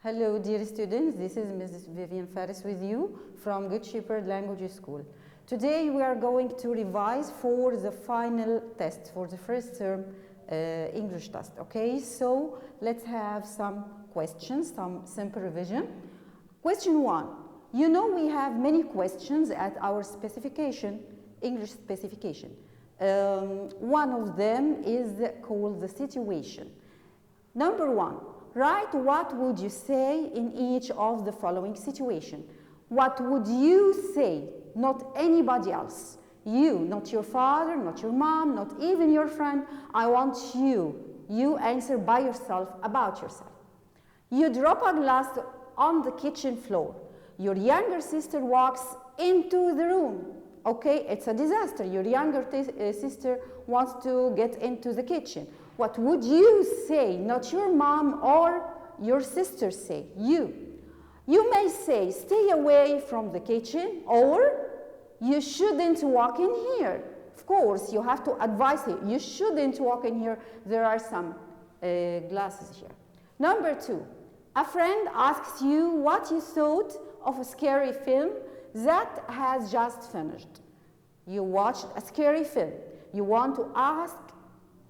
Hello, dear students. This is Mrs. Vivian Faris with you from Good Shepherd Language School. Today we are going to revise for the final test, for the first term English test. Okay, so let's have some questions, some simple revision. Question 1. You know we have many questions at our specification, English specification. One of them is called the situation. Number 1. Write what would you say in each of the following situation. What would you say, not anybody else. You, not your father, not your mom, not even your friend. I want you. You answer by yourself, about yourself. You drop a glass on the kitchen floor. Your younger sister walks into the room. Okay, it's a disaster. Your younger sister wants to get into the kitchen. What would you say, not your mom or your sister say, you. You may say, stay away from the kitchen, or you shouldn't walk in here. Of course, you have to advise him. You shouldn't walk in here. There are some glasses here. Number 2, a friend asks you what you thought of a scary film that has just finished. You watched a scary film. You want to ask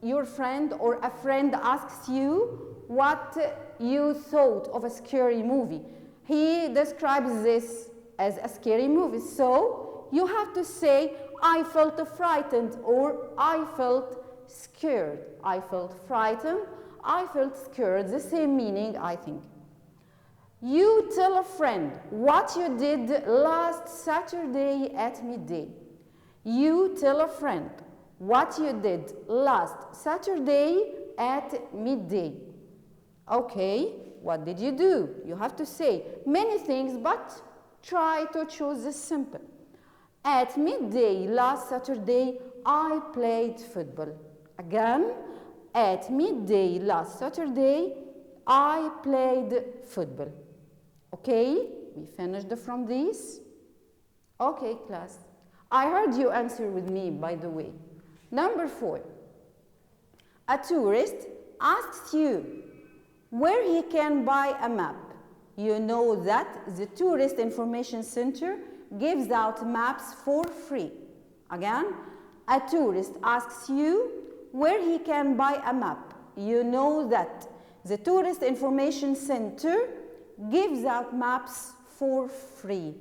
your friend, or a friend asks you what you thought of a scary movie. He describes this as a scary movie. So you have to say, I felt frightened, or I felt scared. I felt frightened, I felt scared. The same meaning, I think. You tell a friend what you did last Saturday at midday. You tell a friend what you did last Saturday at midday. Okay, what did you do? You have to say many things, but try to choose the simple. At midday last Saturday, I played football. Again, at midday last Saturday, I played football. Okay, we finished from this. Okay, class. I heard you answer with me, by the way. Number 4. A tourist asks you where he can buy a map. You know that the Tourist Information Center gives out maps for free. Again, a tourist asks you where he can buy a map. You know that the Tourist Information Center gives out maps for free.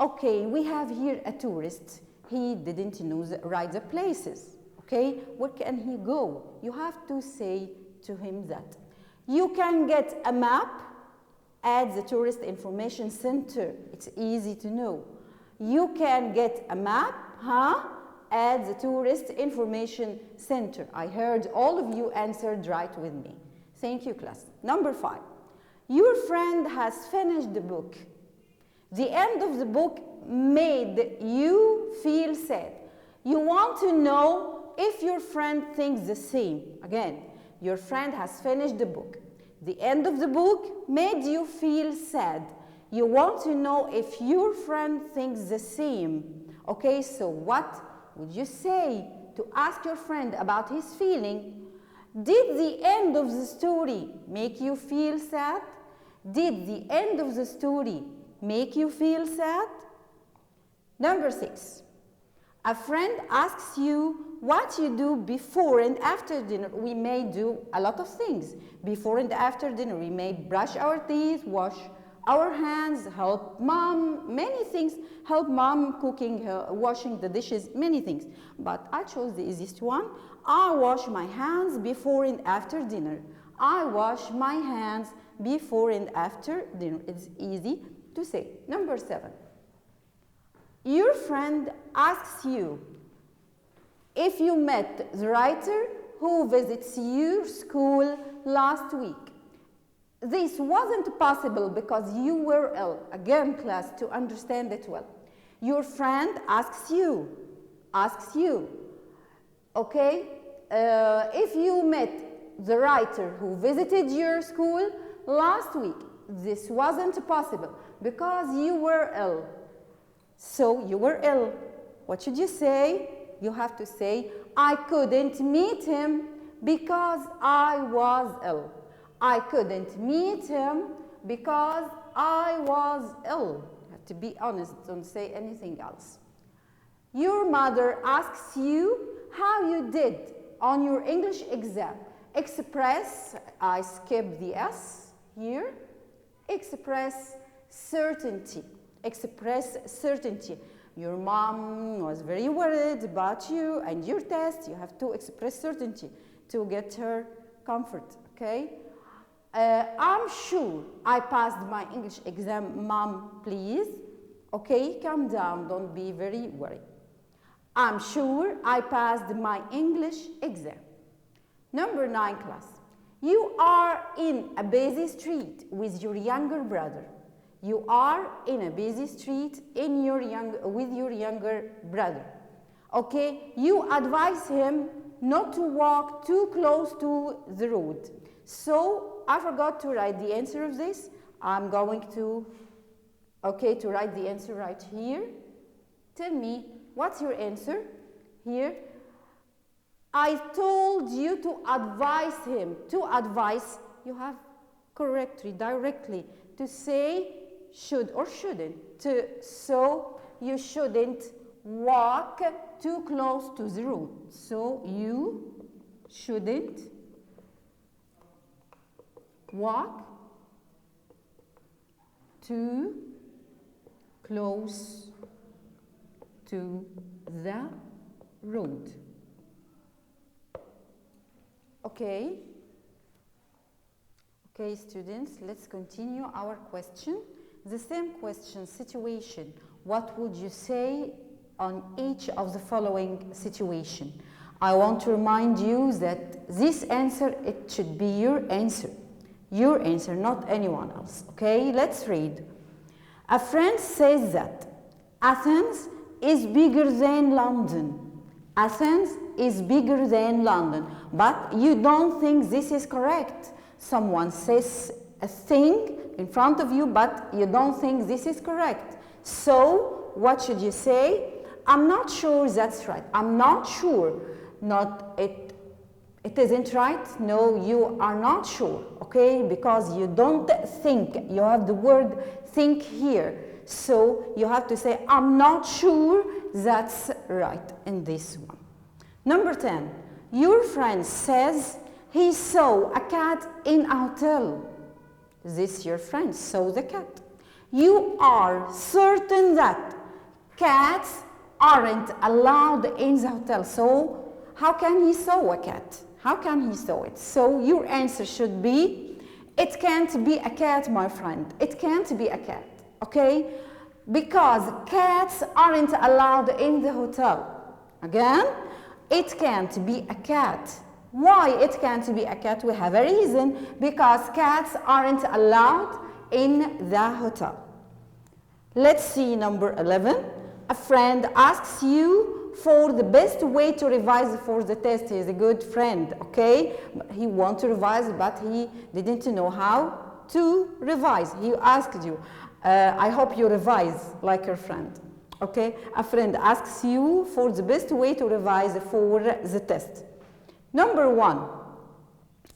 Okay, we have here a tourist. He didn't know write the places. Okay, where can he go? You have to say to him that. You can get a map at the Tourist Information Center. It's easy to know. You can get a map, at the Tourist Information Center. I heard all of you answered right with me. Thank you, class. Number 5. Your friend has finished the book. The end of the book made you feel sad. You want to know if your friend thinks the same. Again, your friend has finished the book. The end of the book made you feel sad. You want to know if your friend thinks the same. Okay, so what would you say to ask your friend about his feeling? Did the end of the story make you feel sad? Did the end of the story make you feel sad? Number 6. A friend asks you what you do before and after dinner. We may do a lot of things. Before and after dinner, we may brush our teeth, wash our hands, help mom, many things. Help mom cooking, washing the dishes, many things. But I chose the easiest one. I wash my hands before and after dinner. I wash my hands before and after dinner. It's easy to say. Number 7. Your friend asks you if you met the writer who visits your school last week. This wasn't possible because you were ill. Again, class, to understand it well. Your friend asks you, okay, if you met the writer who visited your school last week. This wasn't possible because you were ill. So you were ill. What should you say? You have to say, I couldn't meet him because I was ill. I couldn't meet him because I was ill. You have to be honest, don't say anything else. Your mother asks you how you did on your English exam. Express, I skip the S here. Express certainty. Express certainty. Your mom was very worried about you and your test. You have to express certainty to get her comfort, okay? I'm sure I passed my English exam, Mom, please. Okay, calm down, don't be very worried. I'm sure I passed my English exam. Number 9 class. You are in a busy street with your younger brother. You are in a busy street with your younger brother. Okay, you advise him not to walk too close to the road. So I forgot to write the answer of this. I'm going to, write the answer right here. Tell me, what's your answer here? I told you to advise him. To advise, you have correctly, directly, to say should or shouldn't. So you shouldn't walk too close to the road. So you shouldn't walk too close to the road. Okay, students, let's continue our question. The same question, situation. What would you say on each of the following situation? I want to remind you that this answer, it should be your answer, not anyone else. Okay, let's read. A friend says that Athens is bigger than London. Athens is bigger than London, but you don't think this is correct. Someone says a thing in front of you, but you don't think this is correct. So, what should you say? I'm not sure that's right. I'm not sure. It isn't right. No, you are not sure, okay? Because you don't think. You have the word think here. So, you have to say, I'm not sure that's right in this one. Number 10, your friend says he saw a cat in a hotel. This your friend saw the cat. You are certain that cats aren't allowed in the hotel. So how can he saw a cat? How can he saw it? So your answer should be, it can't be a cat, my friend. It can't be a cat, okay? Because cats aren't allowed in the hotel. Again, it can't be a cat. Why it can't be a cat? We have a reason. Because cats aren't allowed in the hotel. Let's see number 11. A friend asks you for the best way to revise for the test. He is a good friend, okay? He wants to revise, but he didn't know how to revise. He asked you, I hope you revise like your friend. Okay, a friend asks you for the best way to revise for the test. Number 1,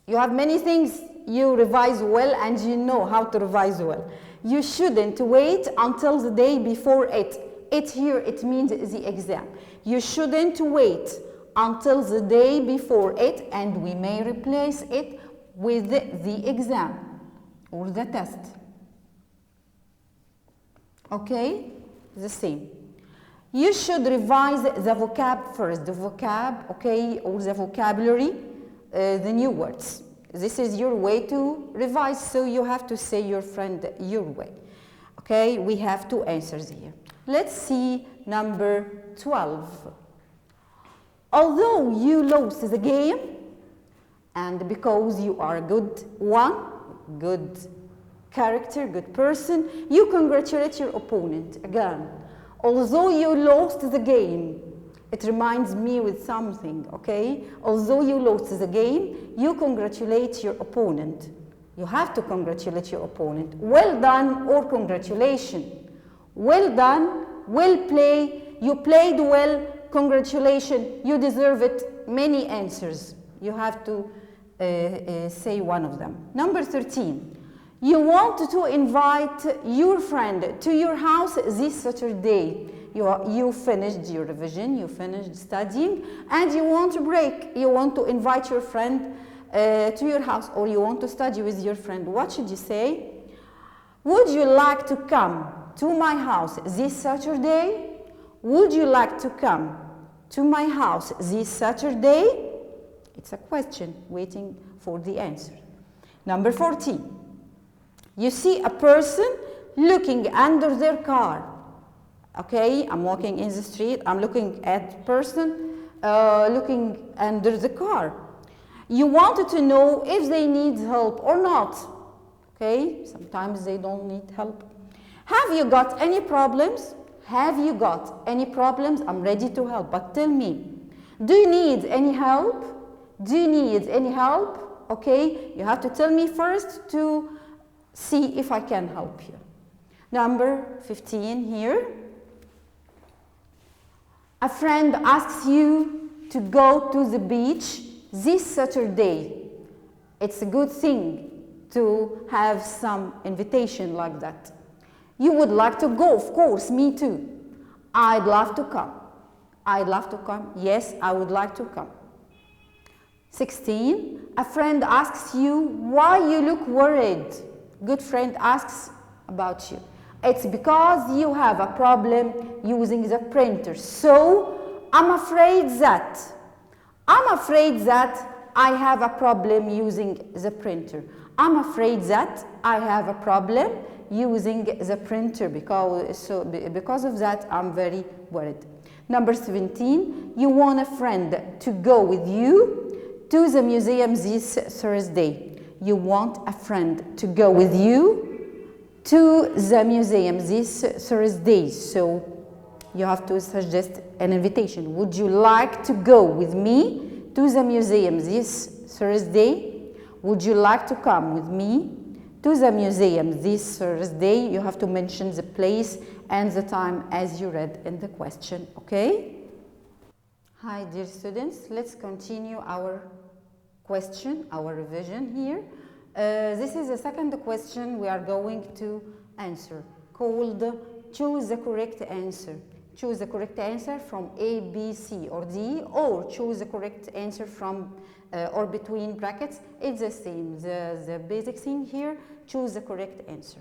you have many things you revise well and you know how to revise well. You shouldn't wait until the day before it. It here, it means the exam. You shouldn't wait until the day before it, and we may replace it with the exam or the test. Okay? The same. You should revise the vocab first, the vocab, okay, or the vocabulary, the new words. This is your way to revise, so you have to say your friend your way. Okay, we have 2 answers here. Let's see number 12. Although you lost the game, and because you are a good one, good character, good person, you congratulate your opponent again. Although you lost the game, it reminds me with something, okay? Although you lost the game, you congratulate your opponent. You have to congratulate your opponent. Well done or congratulations. Well done, well played, you played well, congratulations, you deserve it. Many answers. You have to say one of them. Number 13. You want to invite your friend to your house this Saturday. You finished your revision, you finished studying, and you want to break. You want to invite your friend to your house, or you want to study with your friend. What should you say? Would you like to come to my house this Saturday? Would you like to come to my house this Saturday? It's a question waiting for the answer. Number 14. You see a person looking under their car. Okay, I'm walking in the street, I'm looking at the person looking under the car. You wanted to know if they need help or not. Okay, sometimes they don't need help. Have you got any problems? Have you got any problems? I'm ready to help, but tell me, do you need any help? Do you need any help? Okay, you have to tell me first to see if I can help you. Number 15 here. A friend asks you to go to the beach this Saturday. It's a good thing to have some invitation like that. You would like to go, of course, me too. I'd love to come. I'd love to come. Yes, I would like to come. 16. A friend asks you why you look worried. Good friend asks about you. It's because you have a problem using the printer. So, I'm afraid that I have a problem using the printer. I'm afraid that I have a problem using the printer because of that I'm very worried. Number 17, you want a friend to go with you to the museum this Thursday. You want a friend to go with you to the museum this Thursday. So you have to suggest an invitation. Would you like to go with me to the museum this Thursday? Would you like to come with me to the museum this Thursday? You have to mention the place and the time as you read in the question, okay? Hi, dear students. Let's continue our question, our revision here. This is the second question we are going to answer, called choose the correct answer. Choose the correct answer from A, B, C, or D, or choose the correct answer from or between brackets. It's the same. The basic thing here, choose the correct answer.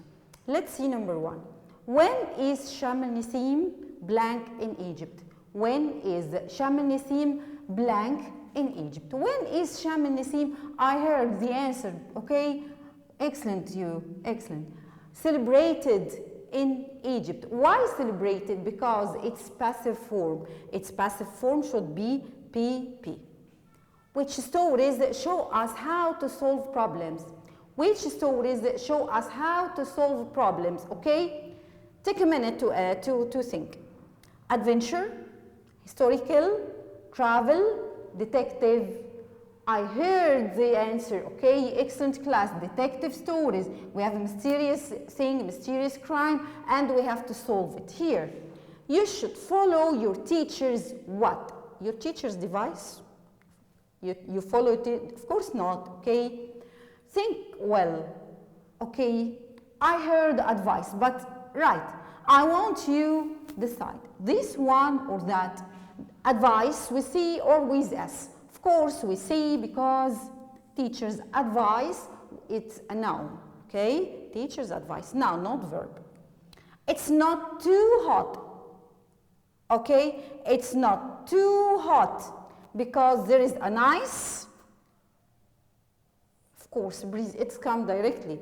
Let's see number 1. When is Sham al-Nisim blank in Egypt? When is Sham al-Nisim blank in Egypt? When is Sham al-Nisim? I heard the answer, okay? Excellent, you, excellent. Celebrated in Egypt. Why celebrated? Because it's passive form. Its passive form should be PP. Which stories show us how to solve problems? Which stories show us how to solve problems, okay? Take a minute to think. Adventure, historical, travel, detective. I heard the answer, okay? Excellent class. Detective stories. We have a mysterious thing, a mysterious crime, and we have to solve it here. You should follow your teacher's what? Your teacher's device? You follow it? Of course not, okay? Think well, okay? I heard advice, but right. I want you decide this one or that. Advice with C or with S? Of course with C, because teacher's advice, it's a noun, okay? Teacher's advice, noun, not verb. It's not too hot, okay? It's not too hot because there is a nice, of course, breeze, it's come directly.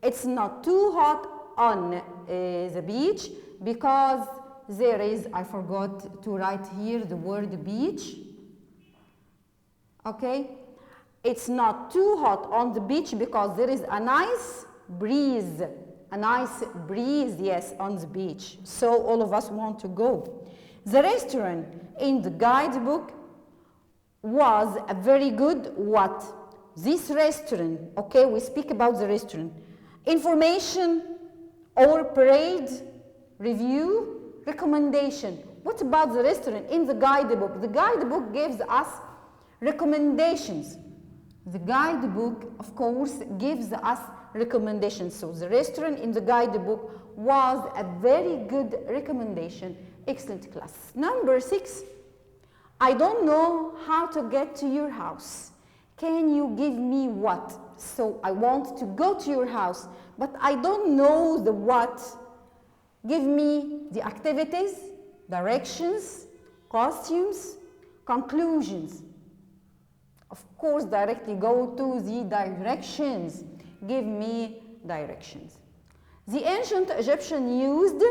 It's not too hot on the beach because there is, I forgot to write here the word beach. Okay, it's not too hot on the beach because there is a nice breeze. A nice breeze, yes, on the beach. So all of us want to go. The restaurant in the guidebook was a very good what? This restaurant, okay, we speak about the restaurant. Information or parade, review, recommendation. What about the restaurant in the guidebook? The guidebook gives us recommendations. The guidebook, of course, gives us recommendation. So the restaurant in the guidebook was a very good recommendation. Excellent class. Number 6, I don't know how to get to your house. Can you give me what? So I want to go to your house, but I don't know the what. Give me the activities, directions, costumes, conclusions. Of course, directly go to the directions. Give me directions. The ancient Egyptians used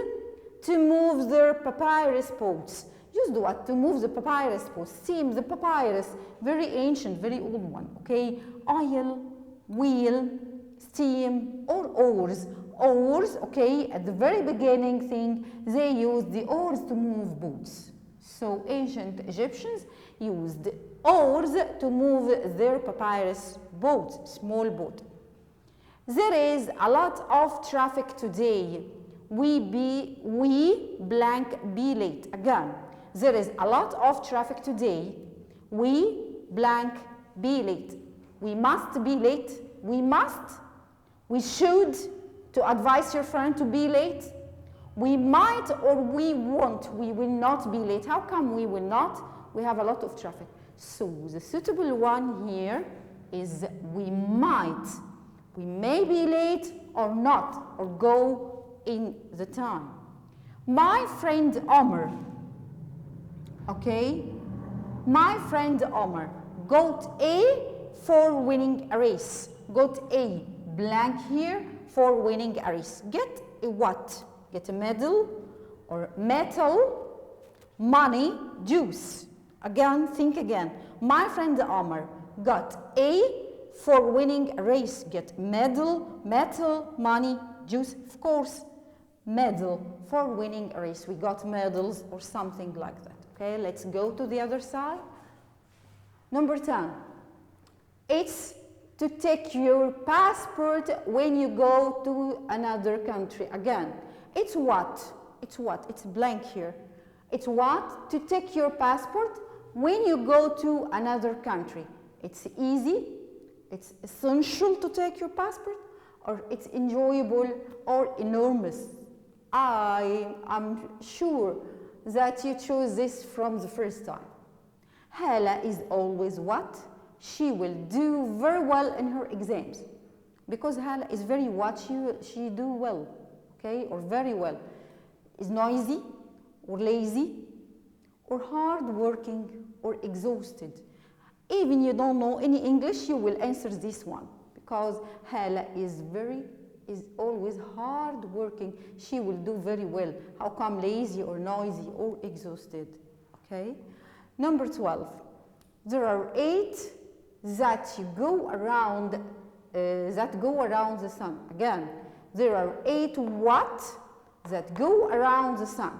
to move their papyrus pots. Used what? To move the papyrus pots. Steam the papyrus. Very ancient, very old one. Okay? Oil, wheel, steam, or oars. Oars, okay, at the very beginning thing, they used the oars to move boats. So ancient Egyptians used oars to move their papyrus boats, small boat. There is a lot of traffic today. We blank be late. Again, there is a lot of traffic today. We blank be late. We must be late. We must. We should. To advise your friend to be late. We might or we won't. We will not be late. How come we will not? We have a lot of traffic. So the suitable one here is we might. We may be late or not, or go in the time. My friend Omar, okay? My friend Omar got A for winning a race. Got A blank here for winning a race. Get a what? Get a medal or metal, money, juice. Again, think again. My friend Omar got A for winning a race. Get medal, metal, money, juice. Of course, medal for winning a race. We got medals or something like that. Okay, let's go to the other side. Number 10. It's to take your passport when you go to another country. Again, it's what? It's what? It's blank here. It's what? To take your passport when you go to another country. It's easy, it's essential to take your passport, or it's enjoyable or enormous. I am sure that you chose this from the first time. Hala is always what? She will do very well in her exams, because Hala is very what she do well, okay, or very well. Is noisy or lazy or hard working or exhausted. Even you don't know any English, you will answer this one, because Hala is always hard working. She will do very well. How come lazy or noisy or exhausted? Okay. Number 12. There are 8 that go around the sun. Again, there are 8 what that go around the sun.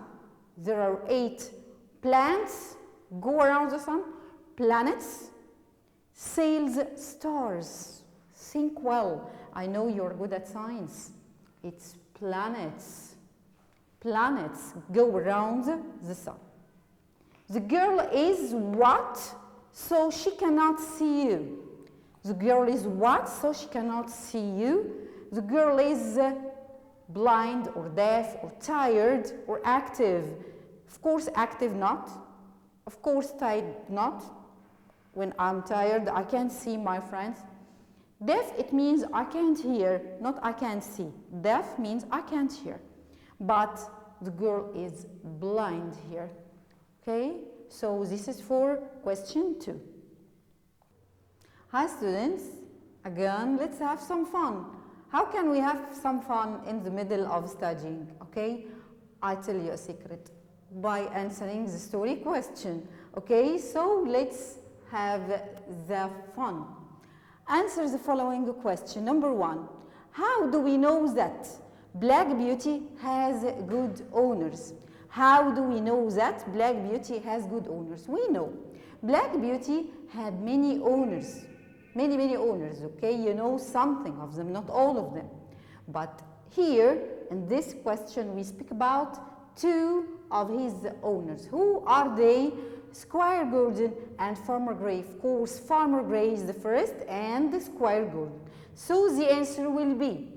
There are 8 plants go around the sun, planets, sails, stars. Think well. I know you're good at science. It's planets. Planets go around the sun. The girl is what? So she cannot see you. The girl is what? So she cannot see you. The girl is blind or deaf or tired or active. Of course, active not. Of course, tired not. When I'm tired, I can't see my friends. Deaf, it means I can't hear, not I can't see. Deaf means I can't hear. But the girl is blind here. Okay? So this is for question 2. Hi students, again let's have some fun. How can we have some fun in the middle of studying? Okay, I tell you a secret by answering the story question. Okay, so let's have the fun. Answer the following question. Number 1, how do we know that Black Beauty has good owners? How do we know that Black Beauty has good owners? We know Black Beauty had many owners, many owners, okay? You know something of them, not all of them. But here, in this question, we speak about 2 of his owners. Who are they? Squire Gordon and Farmer Gray. Of course, Farmer Gray is the first and Squire Gordon. So the answer will be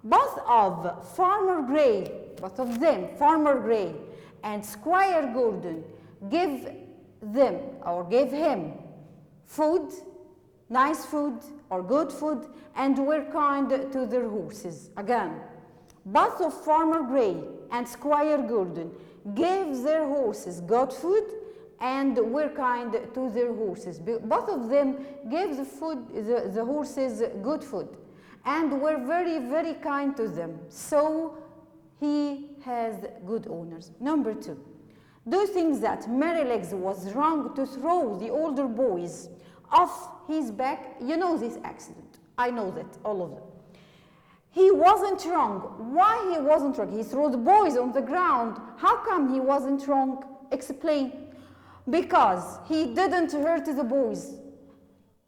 both of Farmer Gray, both of them, Farmer Gray and Squire Gordon, give them or gave him food, nice food or good food, and were kind to their horses. Again, both of Farmer Gray and Squire Gordon gave their horses good food and were kind to their horses. Both of them gave the horses good food and were very, very kind to them. So he has good owners. Number 2. Do you think that Merrylegs was wrong to throw the older boys off his back? You know this accident. I know that, all of them. He wasn't wrong. Why he wasn't wrong? He threw the boys on the ground. How come he wasn't wrong? Explain. Because he didn't hurt the boys.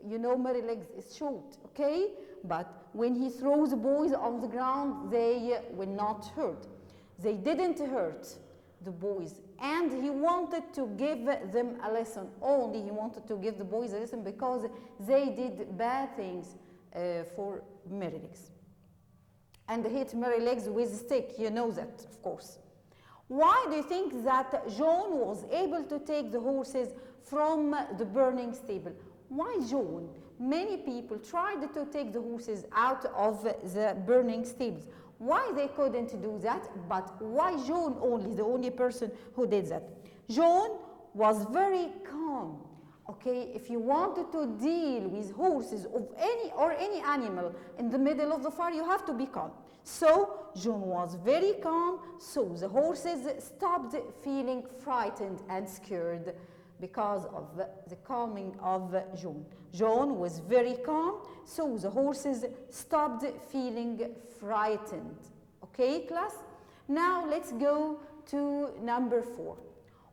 You know Merrylegs is short, okay? But when he throws the boys on the ground, they will not hurt. They didn't hurt the boys. And he wanted to give them a lesson. Only he wanted to give the boys a lesson because they did bad things for Merrylegs. And hit Merrylegs with a stick, you know that, of course. Why do you think that John was able to take the horses from the burning stable? Why John? Many people tried to take the horses out of the burning stables. Why they couldn't do that, but why John only, the only person who did that? John was very calm. Okay, if you wanted to deal with horses of any animal in the middle of the fire, you have to be calm. So John was very calm, so the horses stopped feeling frightened and scared because of the calming of John. John was very calm, so the horses stopped feeling frightened. Okay, class? Now let's go to number 4.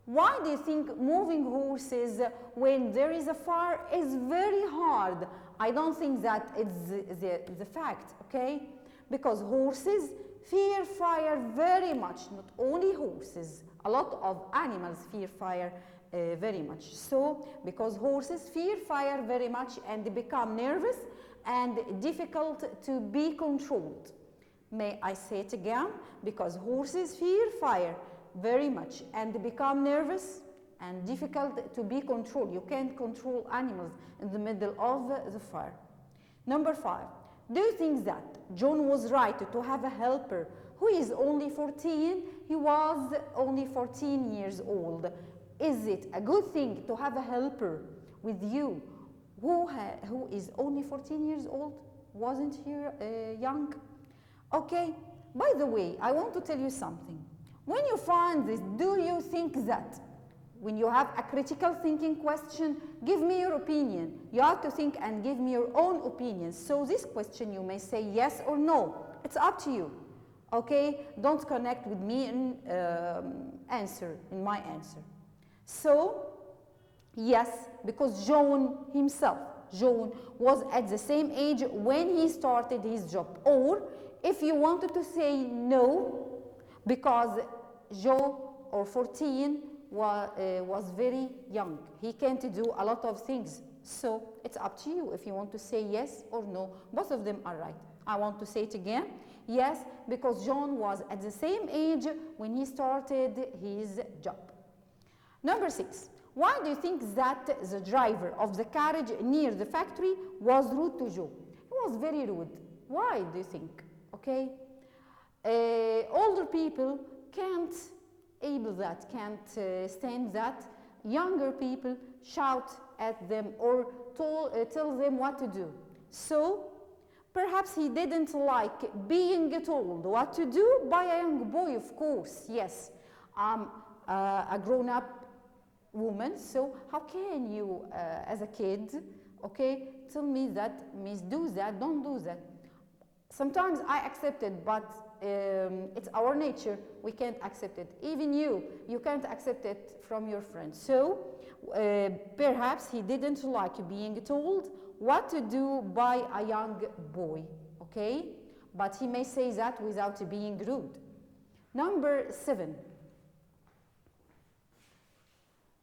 Why do you think moving horses when there is a fire is very hard? I don't think that it's the fact, okay? Because horses fear fire very much. Not only horses, a lot of animals fear fire very much. So, because horses fear fire very much and they become nervous and difficult to be controlled. May I say it again? Because horses fear fire very much and they become nervous and difficult to be controlled. You can't control animals in the middle of the fire. Number 5. Do you think that John was right to have a helper who is only 14? He was only 14 years old. Is it a good thing to have a helper with you who is only 14 years old? Wasn't he young? Okay, by the way, I want to tell you something. When you find this, do you think that when you have a critical thinking question, give me your opinion. You have to think and give me your own opinion. So this question you may say yes or no. It's up to you. Okay? Don't connect with me in my answer. So, yes, because John himself, John was at the same age when he started his job. Or if you wanted to say no, because Joe or 14 was very young. He can't do a lot of things. So it's up to you if you want to say yes or no. Both of them are right. I want to say it again. Yes, because John was at the same age when he started his job. Number 6. Why do you think that the driver of the carriage near the factory was rude to Joe? He was very rude. Why do you think? Okay? Older people can't stand that. Younger people shout at them or tell them what to do. So perhaps he didn't like being told what to do by a young boy, of course. Yes, I'm a grown-up woman, so how can you, as a kid, okay, tell me that, miss, do that, don't do that. Sometimes I accept it, but it's our nature. We can't accept it. Even you can't accept it from your friends. So perhaps he didn't like being told what to do by a young boy, okay? But he may say that without being rude. Number 7.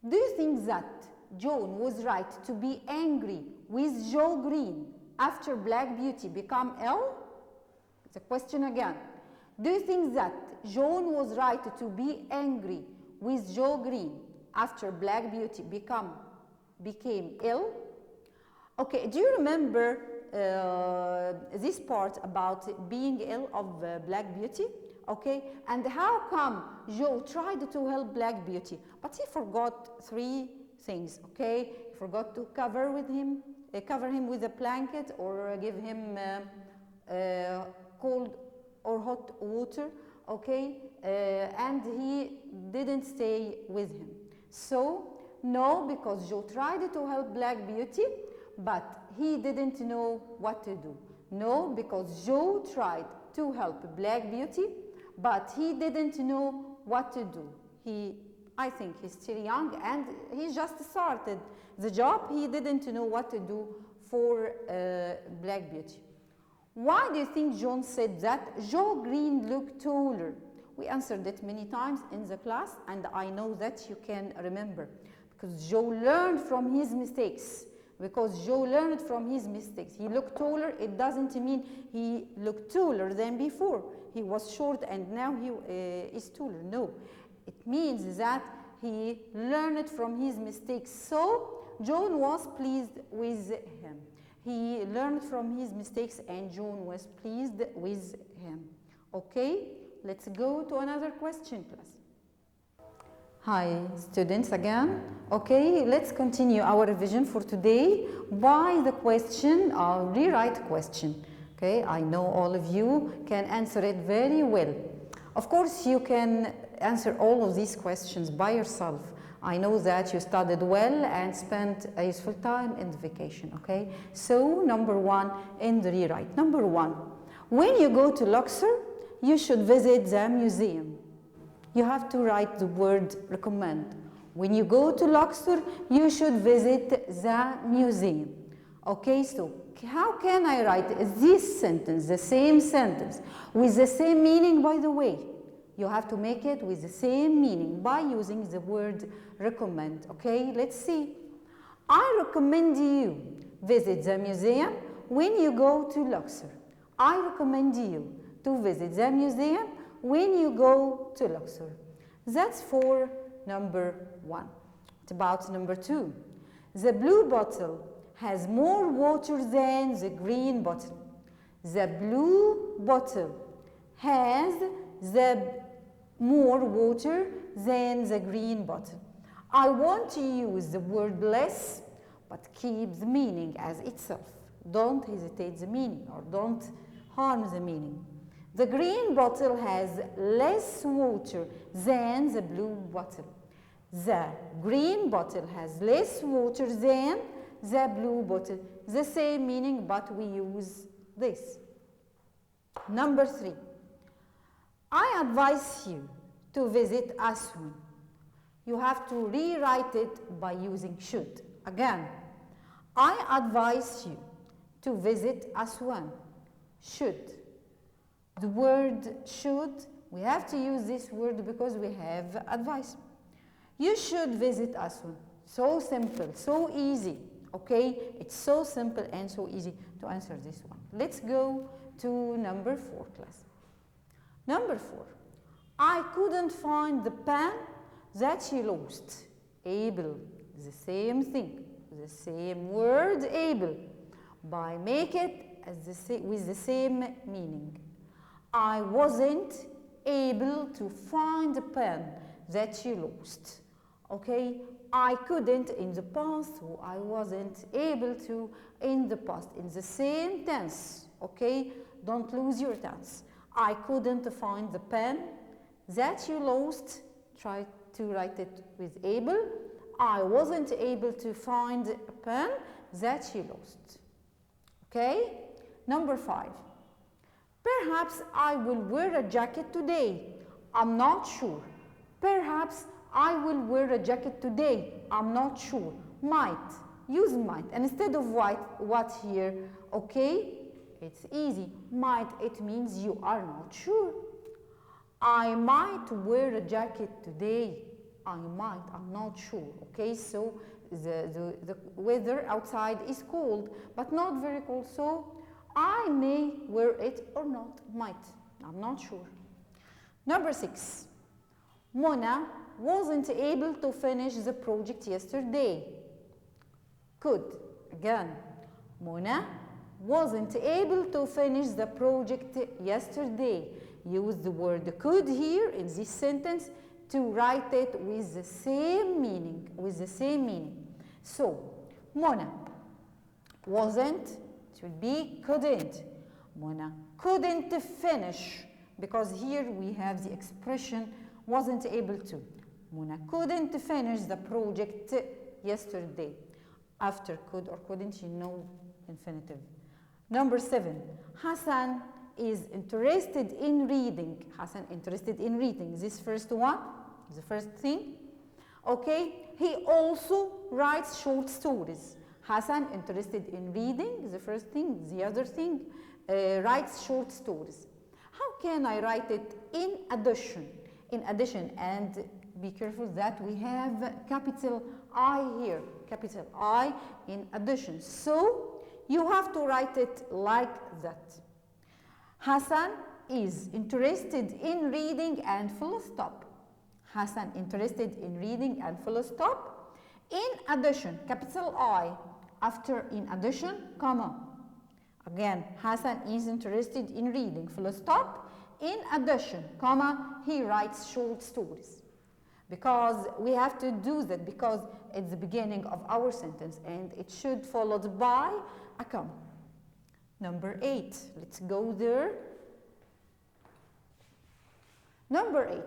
Do you think that John was right to be angry with Joe Green after Black Beauty became ill? The question again. Do you think that John was right to be angry with Joe Green after Black Beauty became ill? Okay, do you remember this part about being ill of Black Beauty? Okay, and how come Joe tried to help Black Beauty, but he forgot three things, okay? He forgot to cover him with a blanket, or give him cold or hot water, okay? And he didn't stay with him. So, no, because Joe tried to help Black Beauty, but he didn't know what to do. No, because Joe tried to help Black Beauty, but he didn't know what to do. I think he's still young and he just started the job. He didn't know what to do for Black Beauty. Why do you think John said that Joe Green looked taller? We answered it many times in the class, and I know that you can remember. Because Joe learned from his mistakes. He looked taller. It doesn't mean he looked taller than before. He was short and now he is taller. No, it means that he learned from his mistakes. So John was pleased with him. He learned from his mistakes and John was pleased with him. Okay, let's go to another question, class. Hi, students again. Okay, let's continue our revision for today by the question, rewrite question. Okay, I know all of you can answer it very well. Of course, you can answer all of these questions by yourself. I know that you studied well and spent a useful time in the vacation, okay? So, number one in the rewrite. Number one, when you go to Luxor, you should visit the museum. You have to write the word recommend. When you go to Luxor, you should visit the museum. Okay, so how can I write this sentence, the same sentence, with the same meaning, by the way? You have to make it with the same meaning by using the word recommend. Okay, let's see. I recommend you visit the museum when you go to Luxor. I recommend you to visit the museum when you go to Luxor. That's for number one. What about number two? The blue bottle has more water than the green bottle. The blue bottle has more water than the green bottle. I want to use the word less, but keep the meaning as itself. Don't hesitate the meaning or don't harm the meaning. The green bottle has less water than the blue bottle. The green bottle has less water than the blue bottle. The same meaning, but we use this. Number three. I advise you to visit Aswan. You have to rewrite it by using should. Again, I advise you to visit Aswan. Should. The word should, we have to use this word because we have advice. You should visit Aswan. So simple, so easy. Okay, it's so simple and so easy to answer this one. Let's go to number four, class. Number four, I couldn't find the pen that you lost. Able, the same thing, the same word able, by make it with the same meaning. I wasn't able to find the pen that you lost. Okay, I couldn't in the past, so I wasn't able to in the past. In the same tense, okay, don't lose your tense. I couldn't find the pen that you lost. Try to write it with able. I wasn't able to find a pen that you lost. Okay, number five. Perhaps I will wear a jacket today. I'm not sure. Perhaps I will wear a jacket today. I'm not sure. Might. Use might. And instead of what here? Okay? It's easy. Might, it means you are not sure. I might wear a jacket today. I'm not sure. Okay, so the weather outside is cold, but not very cold, so I may wear it or not, might. I'm not sure. Number 6. Mona wasn't able to finish the project yesterday. Could. Again, Mona wasn't able to finish the project yesterday. Use the word could here in this sentence to write it with the same meaning, So, Mona wasn't, it would be couldn't. Mona couldn't finish, because here we have the expression wasn't able to. Mona couldn't finish the project yesterday. After could or couldn't, you know infinitive. Number 7, Hassan is interested in reading. Hassan interested in reading. This first one, the first thing. Okay, he also writes short stories. Hassan interested in reading, the first thing. The other thing, writes short stories. How can I write it in addition? In addition, and be careful that we have capital I here, capital I in addition. So you have to write it like that. Hassan is interested in reading and full stop. Hassan interested in reading and full stop. In addition, capital I, after in addition, comma. Again, Hassan is interested in reading, full stop. In addition, comma, he writes short stories. Because we have to do that because it's the beginning of our sentence and it should be followed by a comma. Number 8, let's go there. Number 8,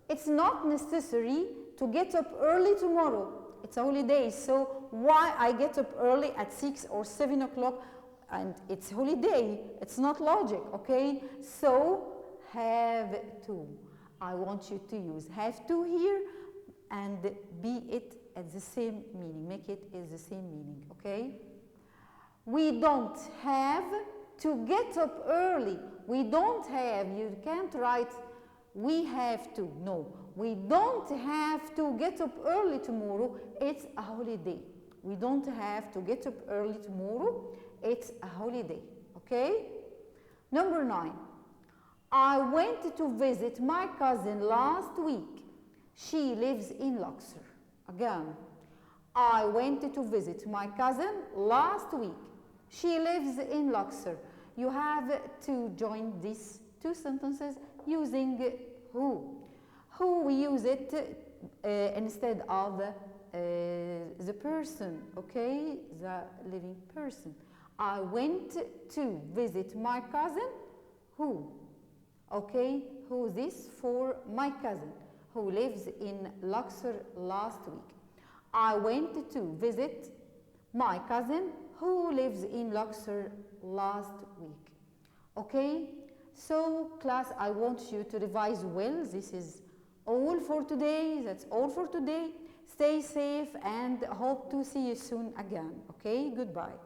it's not necessary to get up early tomorrow. It's a holiday, so why I get up early at 6 or 7 o'clock and it's holiday? It's not logic, okay? So, have to. I want you to use have to here and be it at the same meaning. Make it as the same meaning, okay? We don't have to get up early. We don't have, you can't write we have to. No, we don't have to get up early tomorrow. It's a holiday. We don't have to get up early tomorrow. It's a holiday, okay? Number 9. I went to visit my cousin last week. She lives in Luxor. Again, I went to visit my cousin last week. She lives in Luxor. You have to join these two sentences using who. Who we use it instead of the person, okay? The living person. I went to visit my cousin. Who? Okay, who this for my cousin who lives in Luxor last week. I went to visit my cousin who lives in Luxor last week. Okay, so class, I want you to revise well. This is all for today. That's all for today. Stay safe and hope to see you soon again. Okay, goodbye.